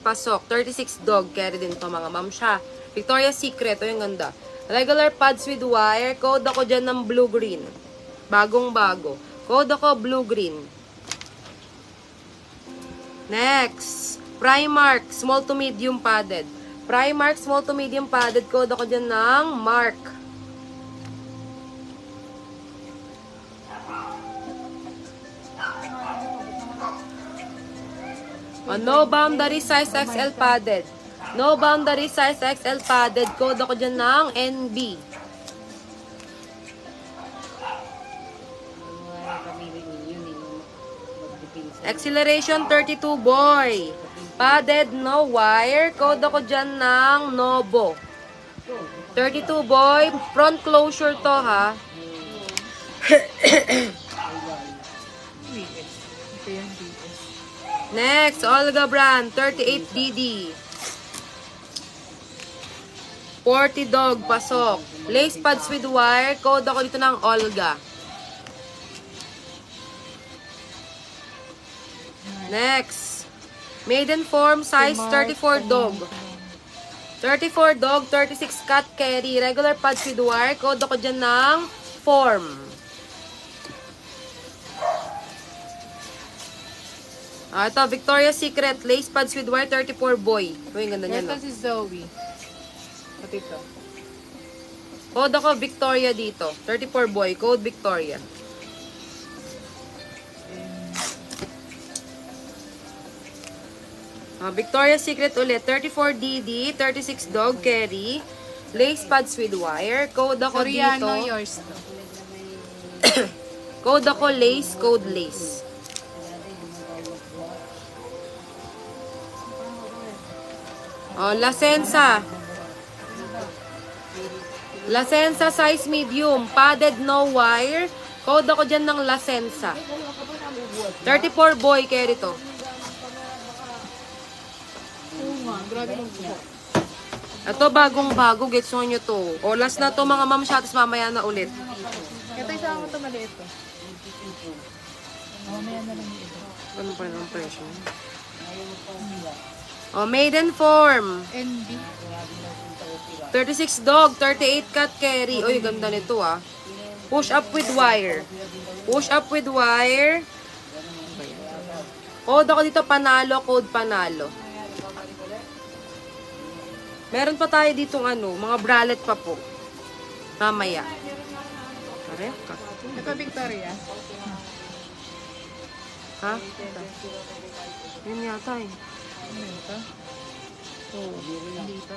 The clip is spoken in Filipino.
Pasok. 36 dog. Carry din to mga ma'am siya. Victoria's Secret. Ito yung ganda. Regular pads with wire. Code ako dyan ng blue-green. Bagong-bago. Code ako blue-green. Next. Primark. Small to medium padded. Primark. Small to medium padded. Code ako dyan ng Mark. No boundary size XL padded. No boundary size XL padded. Code ako dyan ng NB. Acceleration 32 boy. Padded no wire. Code ako dyan ng Nobo. 32 boy. Front closure to ha. Next, Olga brand, 38DD. 40 dog, pasok. Lace pads with wire, code ako dito ng Olga. Next, maiden form, size 34 dog. 34 dog, 36 cat carry, regular pads with wire, code ako dyan ng form. Ito, Victoria's Secret, lace pads with wire, 34 boy. Uy, ganda niya, no? Ito si Zoe. At ito. Code ako Victoria dito. 34 boy, code Victoria. Victoria's Secret ulit, 34DD, 36 dog carry, lace pads with wire. Code ako Soriano, dito. yours to. Code ako lace, code lace. Lasensa. Lasensa size medium. Padded no wire. Code ako dyan ng Lasensa. 34 boy, carry to. Oo nga, grabe mong buhok. Ito bagong-bago. Gets nyo to. Last na to mga ma'am siya. Tapos mamaya na ulit. Ito isa mo ito maliit to. Mamaya na lang ito. Ano pa rin ang presyo? Maiden form. NB. 36 dog, 38 cat carry. Uy, ganda nito ah. Push up with wire. Push up with wire. Code ako dito, panalo, code panalo. Meron pa tayo ditong mga bralette pa po. Mamaya. Pareka. Ito Victoria. Ha? Yun yata eh. Ano ito? Oo. Dito.